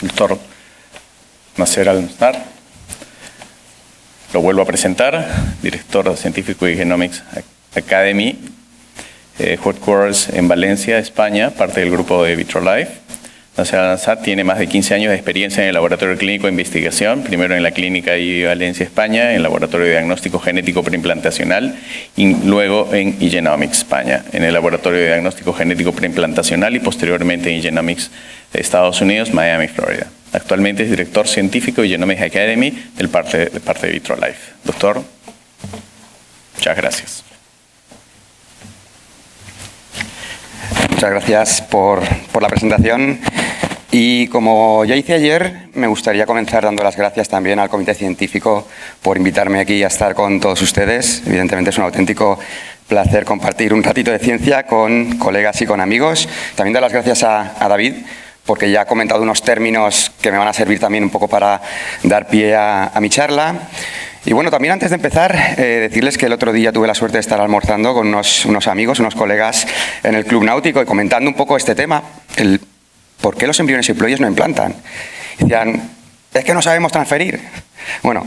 doctor Nasser Al-Musnar. Lo vuelvo a presentar, director científico de Genomics Academy, headquarters en Valencia, España, parte del grupo de Vitrolife. Nasser Al-Musnar tiene más de 15 años de experiencia en el laboratorio clínico de investigación, primero en la clínica de Valencia, España, en el laboratorio de diagnóstico genético preimplantacional, y luego en eGenomics, España, en el laboratorio de diagnóstico genético preimplantacional y posteriormente en eGenomics, Estados Unidos, Miami, Florida. Actualmente es director científico de Genomics Academy de parte de Vitrolife. Doctor, muchas gracias. Muchas gracias por la presentación. Y como ya hice ayer, me gustaría comenzar dando las gracias también al Comité Científico por invitarme aquí a estar con todos ustedes. Evidentemente es un auténtico placer compartir un ratito de ciencia con colegas y con amigos. También dar las gracias a David, porque ya ha comentado unos términos que me van a servir también un poco para dar pie a mi charla. Y bueno, también antes de empezar, decirles que el otro día tuve la suerte de estar almorzando con unos amigos, unos colegas en el Club Náutico y comentando un poco este tema, el por qué los embriones haploides no implantan. Y decían, es que no sabemos transferir. Bueno,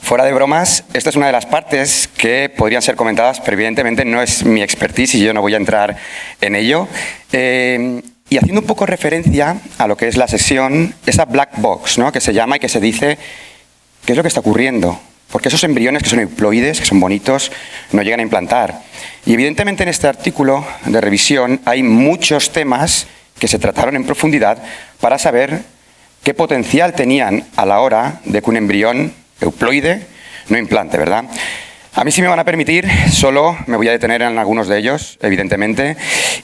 fuera de bromas, esta es una de las partes que podrían ser comentadas, pero evidentemente no es mi expertise y yo no voy a entrar en ello. Y haciendo un poco referencia a lo que es la sección, esa black box, ¿no?, que se llama y que se dice qué es lo que está ocurriendo. Porque esos embriones que son haploides, que son bonitos, no llegan a implantar. Y evidentemente en este artículo de revisión hay muchos temas que se trataron en profundidad para saber qué potencial tenían a la hora de que un embrión haploide no implante, ¿verdad? A mí, si me van a permitir, solo me voy a detener en algunos de ellos, evidentemente,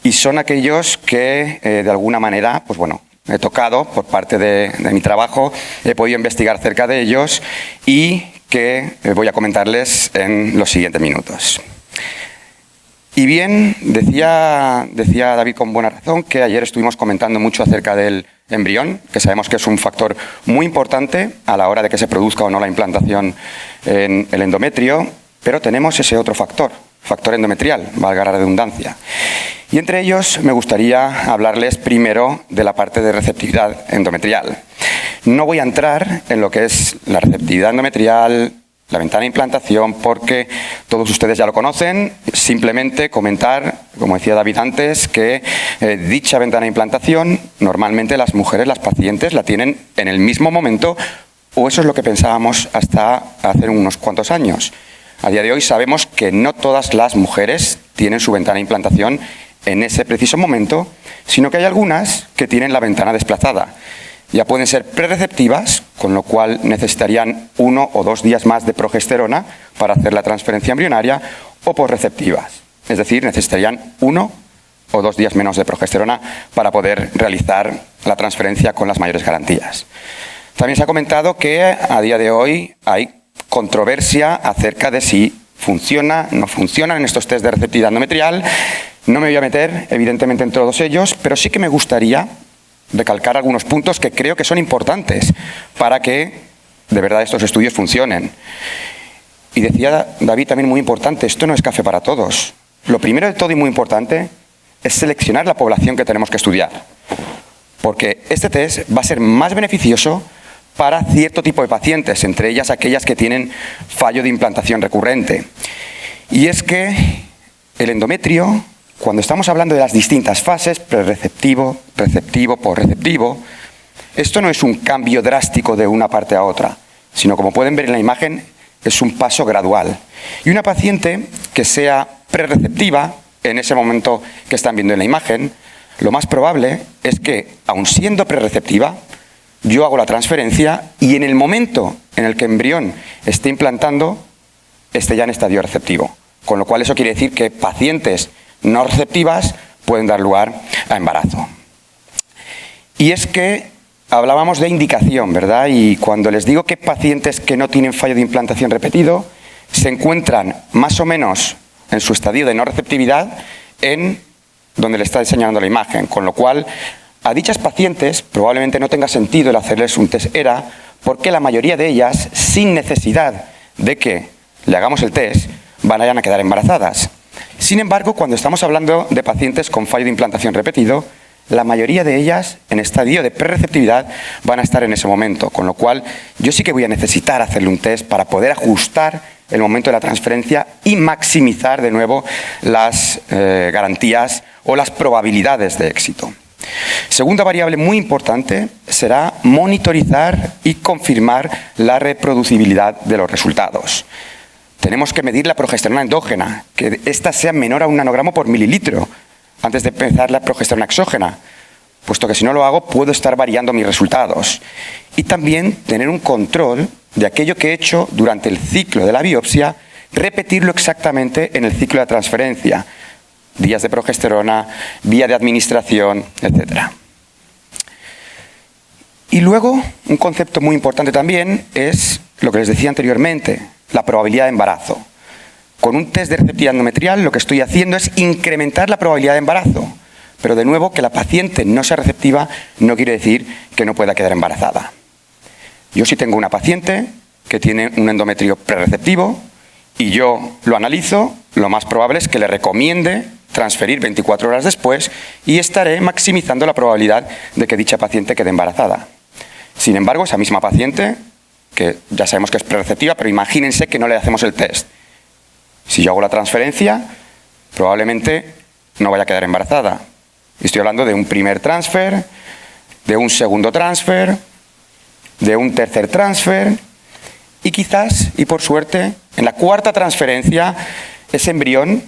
y son aquellos que de alguna manera, pues bueno, he tocado por parte de mi trabajo, he podido investigar acerca de ellos y que voy a comentarles en los siguientes minutos. Y bien, decía David con buena razón que ayer estuvimos comentando mucho acerca del embrión, que sabemos que es un factor muy importante a la hora de que se produzca o no la implantación en el endometrio, pero tenemos ese otro factor endometrial, valga la redundancia. Y entre ellos me gustaría hablarles primero de la parte de receptividad endometrial. No voy a entrar en lo que es la receptividad endometrial, la ventana de implantación, porque todos ustedes ya lo conocen. Simplemente comentar, como decía David antes, que dicha ventana de implantación, normalmente las mujeres, las pacientes, la tienen en el mismo momento, o eso es lo que pensábamos hasta hace unos cuantos años. A día de hoy sabemos que no todas las mujeres tienen su ventana de implantación en ese preciso momento, sino que hay algunas que tienen la ventana desplazada. Ya pueden ser prereceptivas, con lo cual necesitarían 1 o 2 días más de progesterona para hacer la transferencia embrionaria, o posreceptivas, es decir, necesitarían 1 o 2 días menos de progesterona para poder realizar la transferencia con las mayores garantías. También se ha comentado que a día de hoy hay controversia acerca de si funciona, no funciona en estos test de receptividad endometrial. No me voy a meter, evidentemente, en todos ellos, pero sí que me gustaría recalcar algunos puntos que creo que son importantes para que de verdad estos estudios funcionen. Y decía David también, muy importante, esto no es café para todos. Lo primero de todo y muy importante es seleccionar la población que tenemos que estudiar, porque este test va a ser más beneficioso para cierto tipo de pacientes, entre ellas aquellas que tienen fallo de implantación recurrente. Y es que el endometrio, cuando estamos hablando de las distintas fases, prereceptivo, receptivo, posreceptivo, esto no es un cambio drástico de una parte a otra, sino, como pueden ver en la imagen, es un paso gradual. Y una paciente que sea prereceptiva, en ese momento que están viendo en la imagen, lo más probable es que, aun siendo prereceptiva, yo hago la transferencia y en el momento en el que el embrión esté implantando, esté ya en estadio receptivo. Con lo cual eso quiere decir que pacientes no receptivas pueden dar lugar a embarazo. Y es que hablábamos de indicación, ¿verdad? Y cuando les digo que pacientes que no tienen fallo de implantación repetido se encuentran más o menos en su estadio de no receptividad en donde le está enseñando la imagen, con lo cual a dichas pacientes probablemente no tenga sentido el hacerles un test ERA, porque la mayoría de ellas, sin necesidad de que le hagamos el test, vayan a quedar embarazadas. Sin embargo, cuando estamos hablando de pacientes con fallo de implantación repetido, la mayoría de ellas en estadio de prerreceptividad van a estar en ese momento, con lo cual yo sí que voy a necesitar hacerle un test para poder ajustar el momento de la transferencia y maximizar de nuevo las garantías o las probabilidades de éxito. Segunda variable muy importante será monitorizar y confirmar la reproducibilidad de los resultados. Tenemos que medir la progesterona endógena, que ésta sea menor a 1 nanogramo por mililitro antes de empezar la progesterona exógena, puesto que si no lo hago puedo estar variando mis resultados. Y también tener un control de aquello que he hecho durante el ciclo de la biopsia, repetirlo exactamente en el ciclo de transferencia. Días de progesterona, vía de administración, etc. Y luego, un concepto muy importante también es lo que les decía anteriormente, la probabilidad de embarazo. Con un test de receptividad endometrial lo que estoy haciendo es incrementar la probabilidad de embarazo. Pero de nuevo, que la paciente no sea receptiva no quiere decir que no pueda quedar embarazada. Yo si tengo una paciente que tiene un endometrio prerreceptivo y yo lo analizo, lo más probable es que le recomiende transferir 24 horas después y estaré maximizando la probabilidad de que dicha paciente quede embarazada. Sin embargo, esa misma paciente, que ya sabemos que es prerreceptiva, pero imagínense que no le hacemos el test. Si yo hago la transferencia, probablemente no vaya a quedar embarazada. Estoy hablando de un primer transfer, de un segundo transfer, de un tercer transfer y quizás, y por suerte, en la cuarta transferencia ese embrión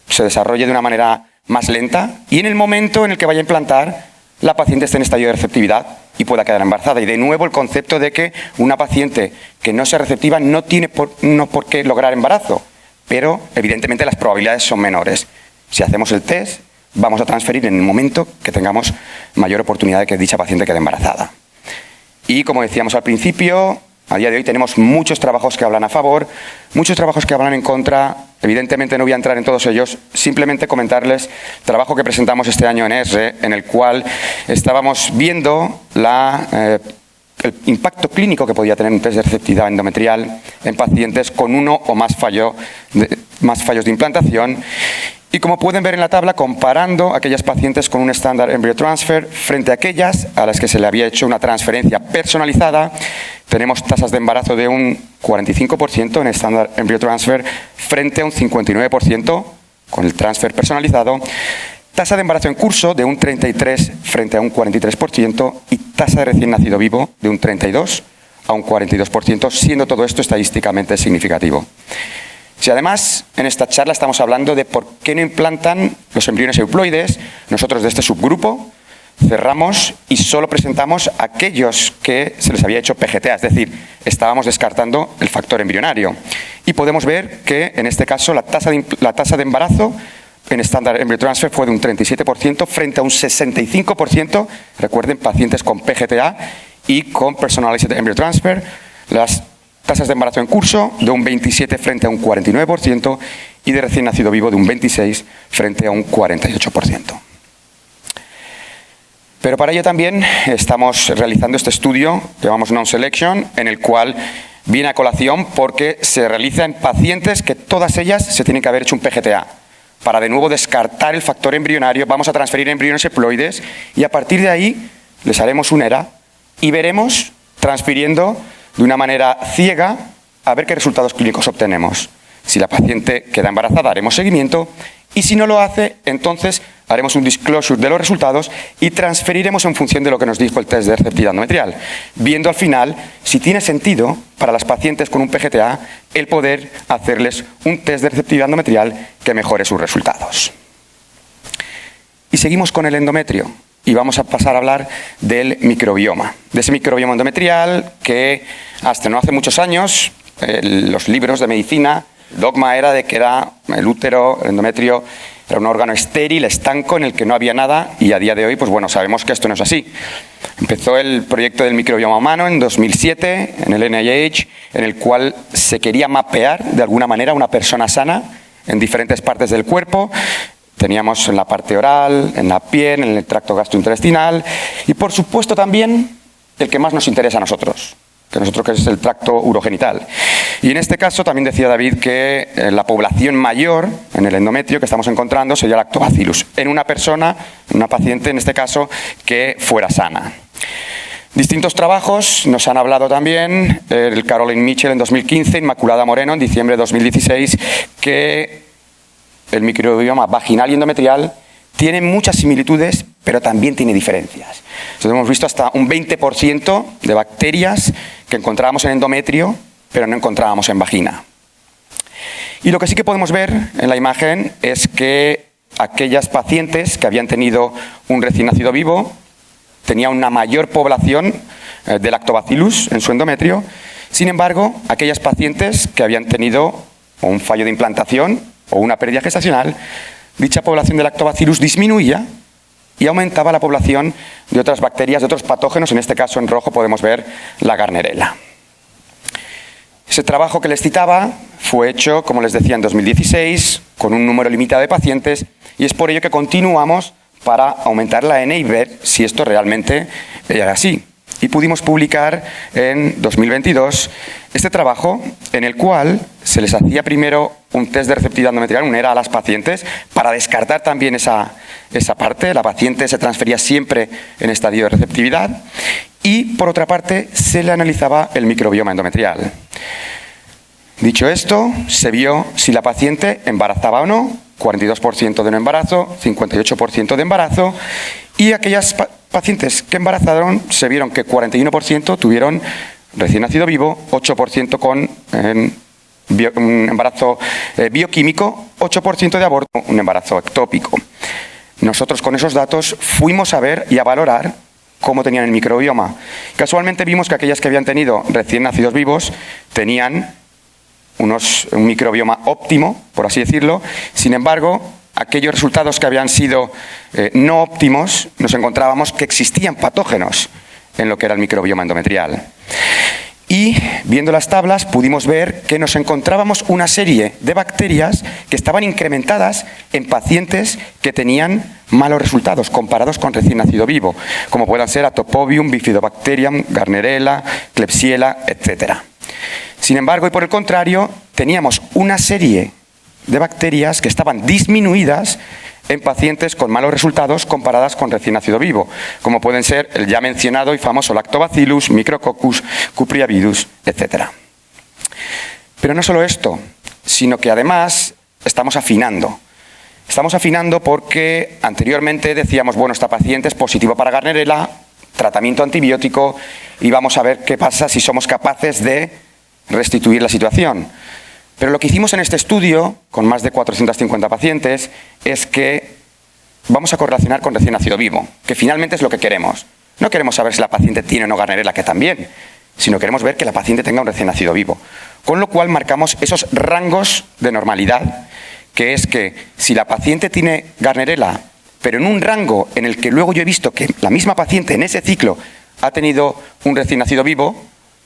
se desarrolle de una manera más lenta y en el momento en el que vaya a implantar la paciente esté en estadio de receptividad y pueda quedar embarazada. Y de nuevo el concepto de que una paciente que no sea receptiva no tiene por qué lograr embarazo, pero evidentemente las probabilidades son menores. Si hacemos el test, vamos a transferir en el momento que tengamos mayor oportunidad de que dicha paciente quede embarazada. Y como decíamos al principio, a día de hoy tenemos muchos trabajos que hablan a favor, muchos trabajos que hablan en contra. Evidentemente no voy a entrar en todos ellos, simplemente comentarles el trabajo que presentamos este año en ESRE, en el cual estábamos viendo el impacto clínico que podía tener un test de receptividad endometrial en pacientes con uno o más fallos de implantación. Y como pueden ver en la tabla, comparando aquellas pacientes con un estándar embryo transfer frente a aquellas a las que se le había hecho una transferencia personalizada, tenemos tasas de embarazo de un 45% en estándar embryo transfer frente a un 59% con el transfer personalizado, tasa de embarazo en curso de un 33% frente a un 43% y tasa de recién nacido vivo de un 32% a un 42%, siendo todo esto estadísticamente significativo. Si además en esta charla estamos hablando de por qué no implantan los embriones euploides, nosotros de este subgrupo cerramos y solo presentamos aquellos que se les había hecho PGTA, es decir, estábamos descartando el factor embrionario. Y podemos ver que en este caso la tasa de embarazo en estándar embryo transfer fue de un 37% frente a un 65%, recuerden, pacientes con PGTA y con personalized embryo transfer. Las tasas de embarazo en curso de un 27% frente a un 49% y de recién nacido vivo de un 26% frente a un 48%. Pero para ello también estamos realizando este estudio, que llamamos Non-Selection, en el cual viene a colación porque se realiza en pacientes que todas ellas se tienen que haber hecho un PGTA. Para de nuevo descartar el factor embrionario, vamos a transferir embriones haploides y a partir de ahí les haremos un ERA y veremos transfiriendo de una manera ciega a ver qué resultados clínicos obtenemos. Si la paciente queda embarazada, haremos seguimiento y si no lo hace, entonces haremos un disclosure de los resultados y transferiremos en función de lo que nos dijo el test de receptividad endometrial, viendo al final si tiene sentido para las pacientes con un PGTA el poder hacerles un test de receptividad endometrial que mejore sus resultados. Y seguimos con el endometrio. Y vamos a pasar a hablar del microbioma, de ese microbioma endometrial que hasta no hace muchos años los libros de medicina, el dogma era de que era el útero, el endometrio, era un órgano estéril, estanco, en el que no había nada y a día de hoy, pues bueno, sabemos que esto no es así. Empezó el proyecto del microbioma humano en 2007 en el NIH, en el cual se quería mapear de alguna manera una persona sana en diferentes partes del cuerpo. Teníamos en la parte oral, en la piel, en el tracto gastrointestinal y, por supuesto, también el que más nos interesa a nosotros, que es el tracto urogenital. Y en este caso también decía David que la población mayor en el endometrio que estamos encontrando sería Lactobacillus, en una persona, una paciente en este caso, que fuera sana. Distintos trabajos nos han hablado también, el Caroline Mitchell en 2015, Inmaculada Moreno en diciembre de 2016, que el microbioma vaginal y endometrial tiene muchas similitudes, pero también tiene diferencias. Entonces hemos visto hasta un 20% de bacterias que encontrábamos en endometrio, pero no encontrábamos en vagina. Y lo que sí que podemos ver en la imagen es que aquellas pacientes que habían tenido un recién nacido vivo tenían una mayor población de Lactobacillus en su endometrio. Sin embargo, aquellas pacientes que habían tenido un fallo de implantación o una pérdida gestacional, dicha población de Lactobacillus disminuía y aumentaba la población de otras bacterias, de otros patógenos. En este caso, en rojo, podemos ver la Gardnerella. Ese trabajo que les citaba fue hecho, como les decía, en 2016, con un número limitado de pacientes, y es por ello que continuamos para aumentar la N y ver si esto realmente era así. Y pudimos publicar en 2022 este trabajo en el cual se les hacía primero un test de receptividad endometrial, un ERA a las pacientes, para descartar también esa parte. La paciente se transfería siempre en estadio de receptividad y, por otra parte, se le analizaba el microbioma endometrial. Dicho esto, se vio si la paciente embarazaba o no, 42% de no embarazo, 58% de embarazo, y aquellas pacientes que embarazaron se vieron que 41% tuvieron recién nacido vivo, 8% con un embarazo bioquímico, 8% de aborto, un embarazo ectópico. Nosotros con esos datos fuimos a ver y a valorar cómo tenían el microbioma. Casualmente vimos que aquellas que habían tenido recién nacidos vivos tenían un microbioma óptimo, por así decirlo. Sin embargo, aquellos resultados que habían sido no óptimos, nos encontrábamos que existían patógenos en lo que era el microbioma endometrial. Y viendo las tablas pudimos ver que nos encontrábamos una serie de bacterias que estaban incrementadas en pacientes que tenían malos resultados comparados con recién nacido vivo, como puedan ser Atopobium, Bifidobacterium, Gardnerella, Klebsiella, etc. Sin embargo, y por el contrario, teníamos una serie de bacterias que estaban disminuidas en pacientes con malos resultados comparadas con recién nacido vivo, como pueden ser el ya mencionado y famoso Lactobacillus, Micrococcus, Cupriavidus, etc. Pero no solo esto, sino que además estamos afinando. Estamos afinando porque anteriormente decíamos, bueno, esta paciente es positiva para Gardnerella, tratamiento antibiótico, y vamos a ver qué pasa si somos capaces de restituir la situación. Pero lo que hicimos en este estudio, con más de 450 pacientes, es que vamos a correlacionar con recién nacido vivo, que finalmente es lo que queremos. No queremos saber si la paciente tiene o no Gardnerella, que también, sino queremos ver que la paciente tenga un recién nacido vivo. Con lo cual marcamos esos rangos de normalidad, que es que si la paciente tiene Gardnerella, pero en un rango en el que luego yo he visto que la misma paciente en ese ciclo ha tenido un recién nacido vivo,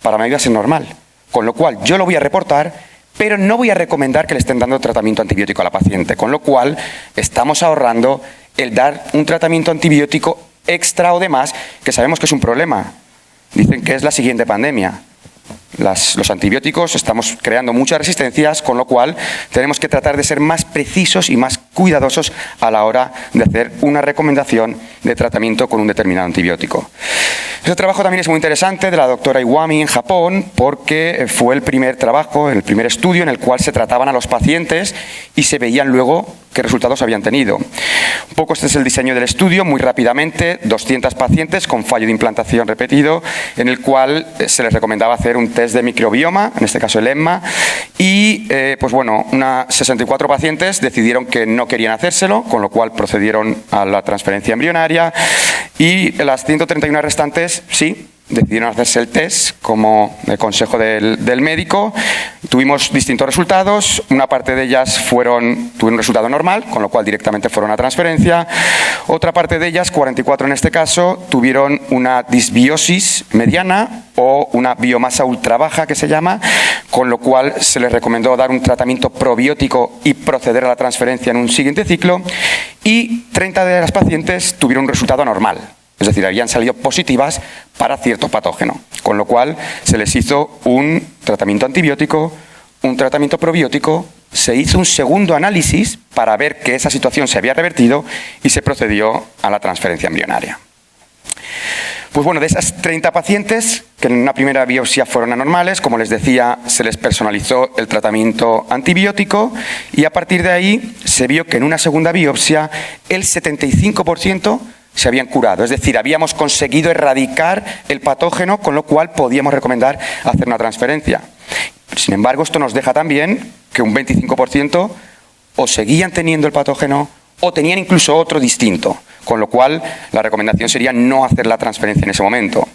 para mí va a ser normal. Con lo cual yo lo voy a reportar, pero no voy a recomendar que le estén dando tratamiento antibiótico a la paciente, con lo cual estamos ahorrando el dar un tratamiento antibiótico extra o demás, que sabemos que es un problema. Dicen que es la siguiente pandemia. Los antibióticos estamos creando muchas resistencias, con lo cual tenemos que tratar de ser más precisos y más cuidadosos a la hora de hacer una recomendación de tratamiento con un determinado antibiótico. Este trabajo también es muy interesante, de la doctora Iwami en Japón, porque fue el primer trabajo, el primer estudio en el cual se trataban a los pacientes y se veían luego qué resultados habían tenido. Un poco este es el diseño del estudio, muy rápidamente, 200 pacientes con fallo de implantación repetido, en el cual se les recomendaba hacer un test de microbioma, en este caso el EMMA, y pues bueno, 64 pacientes decidieron que no querían hacérselo, con lo cual procedieron a la transferencia embrionaria, y las 131 restantes sí decidieron hacerse el test como consejo del médico. Tuvimos distintos resultados, una parte de ellas tuvieron un resultado normal, con lo cual directamente fueron a transferencia. Otra parte de ellas, 44 en este caso, tuvieron una disbiosis mediana o una biomasa ultra baja, que se llama, con lo cual se les recomendó dar un tratamiento probiótico y proceder a la transferencia en un siguiente ciclo. Y 30 de las pacientes tuvieron un resultado normal, Es decir, habían salido positivas para cierto patógeno, con lo cual se les hizo un tratamiento antibiótico, un tratamiento probiótico, se hizo un segundo análisis para ver que esa situación se había revertido y se procedió a la transferencia embrionaria. Pues bueno, de esas 30 pacientes, que en una primera biopsia fueron anormales, como les decía, se les personalizó el tratamiento antibiótico y a partir de ahí se vio que en una segunda biopsia el 75% se habían curado. Es decir, habíamos conseguido erradicar el patógeno, con lo cual podíamos recomendar hacer una transferencia. Sin embargo, esto nos deja también que un 25% o seguían teniendo el patógeno o tenían incluso otro distinto, con lo cual la recomendación sería no hacer la transferencia en ese momento.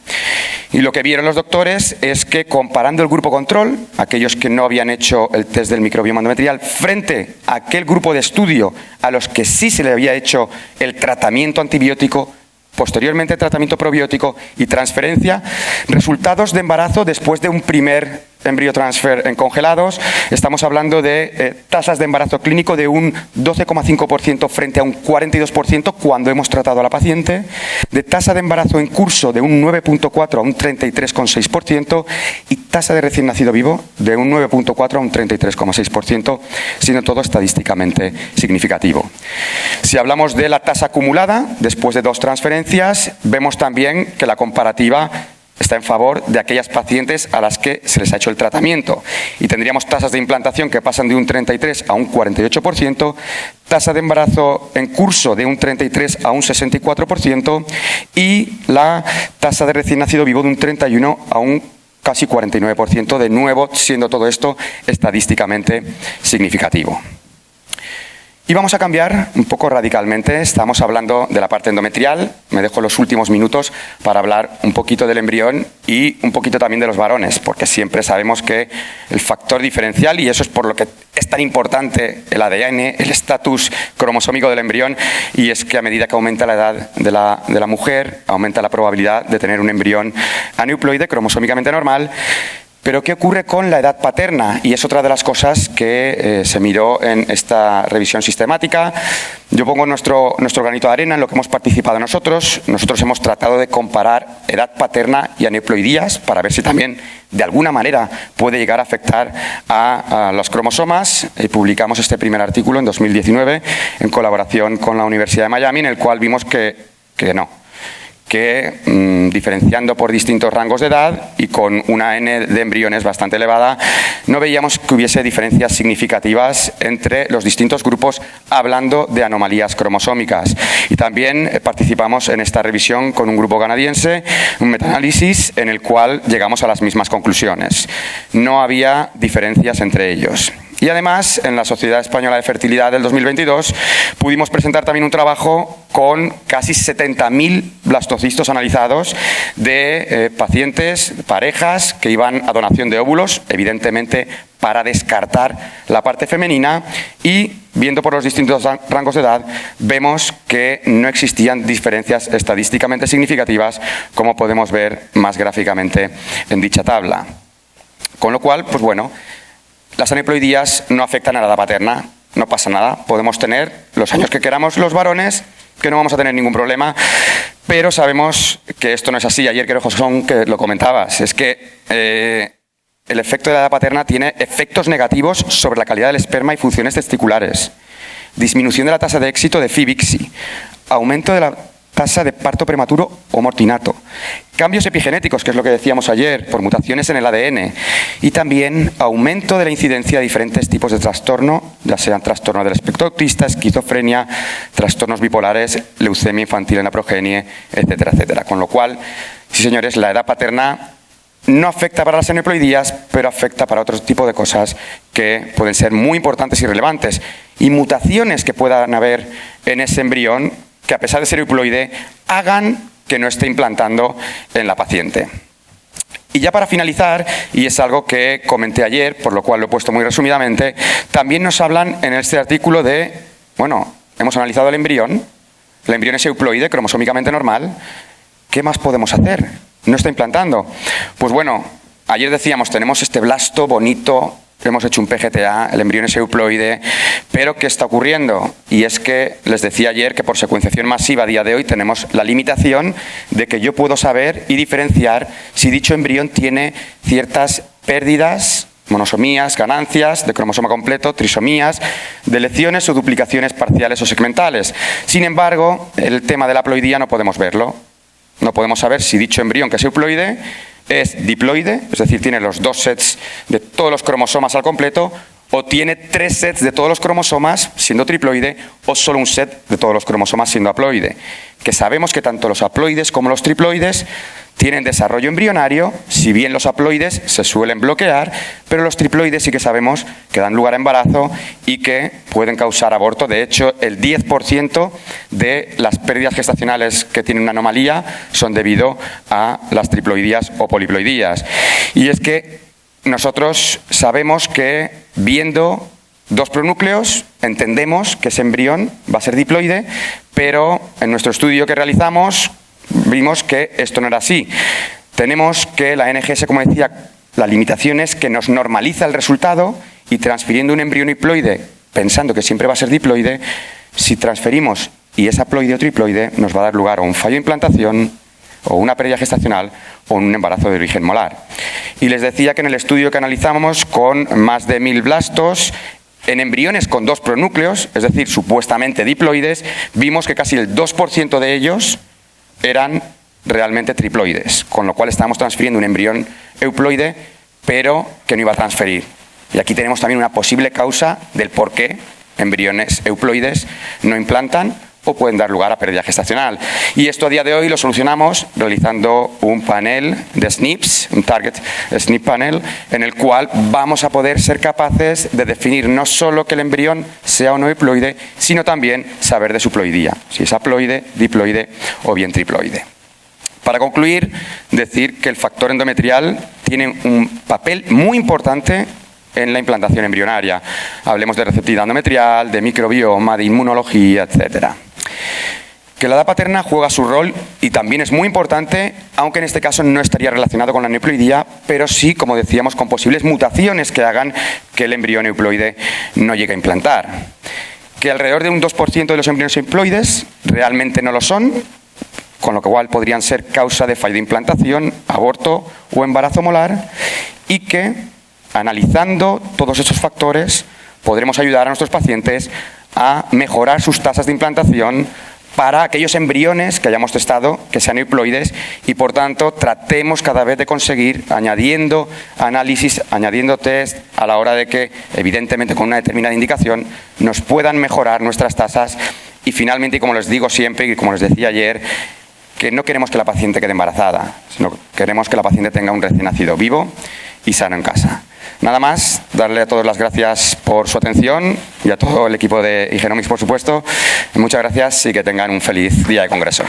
Y lo que vieron los doctores es que comparando el grupo control, aquellos que no habían hecho el test del microbioma endometrial, frente a aquel grupo de estudio a los que sí se le había hecho el tratamiento antibiótico, posteriormente tratamiento probiótico y transferencia, resultados de embarazo después de un primer embrión transfer en congelados, estamos hablando de tasas de embarazo clínico de un 12,5% frente a un 42% cuando hemos tratado a la paciente, de tasa de embarazo en curso de un 9,4% a un 33,6% y tasa de recién nacido vivo de un 9,4% a un 33,6%, siendo todo estadísticamente significativo. Si hablamos de la tasa acumulada, después de 2 transferencias, vemos también que la comparativa está en favor de aquellas pacientes a las que se les ha hecho el tratamiento. Y tendríamos tasas de implantación que pasan de un 33% a un 48%, tasa de embarazo en curso de un 33% a un 64% y la tasa de recién nacido vivo de un 31% a un casi 49%, de nuevo siendo todo esto estadísticamente significativo. Y vamos a cambiar un poco radicalmente. Estamos hablando de la parte endometrial. Me dejo los últimos minutos para hablar un poquito del embrión y un poquito también de los varones, porque siempre sabemos que el factor diferencial, y eso es por lo que es tan importante el ADN, el estatus cromosómico del embrión, y es que a medida que aumenta la edad de la mujer, aumenta la probabilidad de tener un embrión aneuploide cromosómicamente normal. Pero ¿qué ocurre con la edad paterna? Y es otra de las cosas que se miró en esta revisión sistemática. Yo pongo nuestro granito de arena en lo que hemos participado nosotros. Nosotros hemos tratado de comparar edad paterna y aneuploidías para ver si también de alguna manera puede llegar a afectar a los cromosomas. Publicamos este primer artículo en 2019 en colaboración con la Universidad de Miami, en el cual vimos que no. Que diferenciando por distintos rangos de edad y con una N de embriones bastante elevada, no veíamos que hubiese diferencias significativas entre los distintos grupos hablando de anomalías cromosómicas. Y también participamos en esta revisión con un grupo canadiense, un metaanálisis en el cual llegamos a las mismas conclusiones. No había diferencias entre ellos. Y además, en la Sociedad Española de Fertilidad del 2022, pudimos presentar también un trabajo con casi 70.000 blastocistos analizados de pacientes, parejas que iban a donación de óvulos, evidentemente para descartar la parte femenina, y viendo por los distintos rangos de edad, vemos que no existían diferencias estadísticamente significativas, como podemos ver más gráficamente en dicha tabla. Con lo cual, pues bueno, las aneuploidías no afectan a la edad paterna, no pasa nada. Podemos tener los años que queramos los varones, que no vamos a tener ningún problema, pero sabemos que esto no es así. Ayer creo, Josón, que lo comentabas, es que el efecto de la edad paterna tiene efectos negativos sobre la calidad del esperma y funciones testiculares, disminución de la tasa de éxito de FIV-ICSI, aumento de la tasa de parto prematuro o mortinato, cambios epigenéticos, que es lo que decíamos ayer, por mutaciones en el ADN, y también aumento de la incidencia de diferentes tipos de trastorno, ya sean trastorno del espectro autista, esquizofrenia, trastornos bipolares, leucemia infantil en la progenie, etcétera, etcétera. Con lo cual, sí señores, la edad paterna no afecta para las aneuploidías, pero afecta para otro tipo de cosas que pueden ser muy importantes y relevantes. Y mutaciones que puedan haber en ese embrión que a pesar de ser euploide, hagan que no esté implantando en la paciente. Y ya para finalizar, y es algo que comenté ayer, por lo cual lo he puesto muy resumidamente, también nos hablan en este artículo de, bueno, hemos analizado el embrión es euploide, cromosómicamente normal, ¿qué más podemos hacer? ¿No está implantando? Pues bueno, ayer decíamos, tenemos este blasto bonito, hemos hecho un PGTA, el embrión es euploide, pero ¿qué está ocurriendo? Y es que les decía ayer que por secuenciación masiva a día de hoy tenemos la limitación de que yo puedo saber y diferenciar si dicho embrión tiene ciertas pérdidas, monosomías, ganancias de cromosoma completo, trisomías, deleciones o duplicaciones parciales o segmentales. Sin embargo, el tema de la haploidía no podemos verlo. No podemos saber si dicho embrión que es euploide es diploide, es decir, tiene los 2 sets de todos los cromosomas al completo, o tiene 3 sets de todos los cromosomas siendo triploide, o solo un set de todos los cromosomas siendo haploide. Que sabemos que tanto los haploides como los triploides tienen desarrollo embrionario, si bien los haploides se suelen bloquear, pero los triploides sí que sabemos que dan lugar a embarazo y que pueden causar aborto. De hecho, el 10% de las pérdidas gestacionales que tienen una anomalía son debido a las triploidías o poliploidías. Y es que nosotros sabemos que viendo 2 pronúcleos entendemos que ese embrión va a ser diploide, pero en nuestro estudio que realizamos vimos que esto no era así. Tenemos que la NGS, como decía, la limitación es que nos normaliza el resultado y transfiriendo un embrión haploide, pensando que siempre va a ser diploide, si transferimos y es haploide o triploide, nos va a dar lugar a un fallo de implantación o una pérdida gestacional o un embarazo de origen molar. Y les decía que en el estudio que analizamos con más de 1000 blastos, en embriones con 2 pronúcleos, es decir, supuestamente diploides, vimos que casi el 2% de ellos eran realmente triploides, con lo cual estábamos transfiriendo un embrión euploide, pero que no iba a transferir. Y aquí tenemos también una posible causa del por qué embriones euploides no implantan o pueden dar lugar a pérdida gestacional. Y esto a día de hoy lo solucionamos realizando un panel de SNPs, un Target SNP Panel, en el cual vamos a poder ser capaces de definir no solo que el embrión sea o no haploide, sino también saber de su ploidía, si es haploide, diploide o bien triploide. Para concluir, decir que el factor endometrial tiene un papel muy importante en la implantación embrionaria. Hablemos de receptividad endometrial, de microbioma, de inmunología, etcétera. Que la edad paterna juega su rol y también es muy importante, aunque en este caso no estaría relacionado con la neuploidía, pero sí, como decíamos, con posibles mutaciones que hagan que el embrión euploide no llegue a implantar. Que alrededor de un 2% de los embriones euploides realmente no lo son, con lo cual podrían ser causa de fallo de implantación, aborto o embarazo molar, y que analizando todos esos factores podremos ayudar a nuestros pacientes a mejorar sus tasas de implantación para aquellos embriones que hayamos testado que sean euploides y por tanto tratemos cada vez de conseguir añadiendo análisis, añadiendo test a la hora de que evidentemente con una determinada indicación nos puedan mejorar nuestras tasas y finalmente, y como les digo siempre y como les decía ayer, que no queremos que la paciente quede embarazada, sino queremos que la paciente tenga un recién nacido vivo y sano en casa. Nada más, darle a todos las gracias por su atención y a todo el equipo de Igenomics, por supuesto. Muchas gracias y que tengan un feliz día de congreso.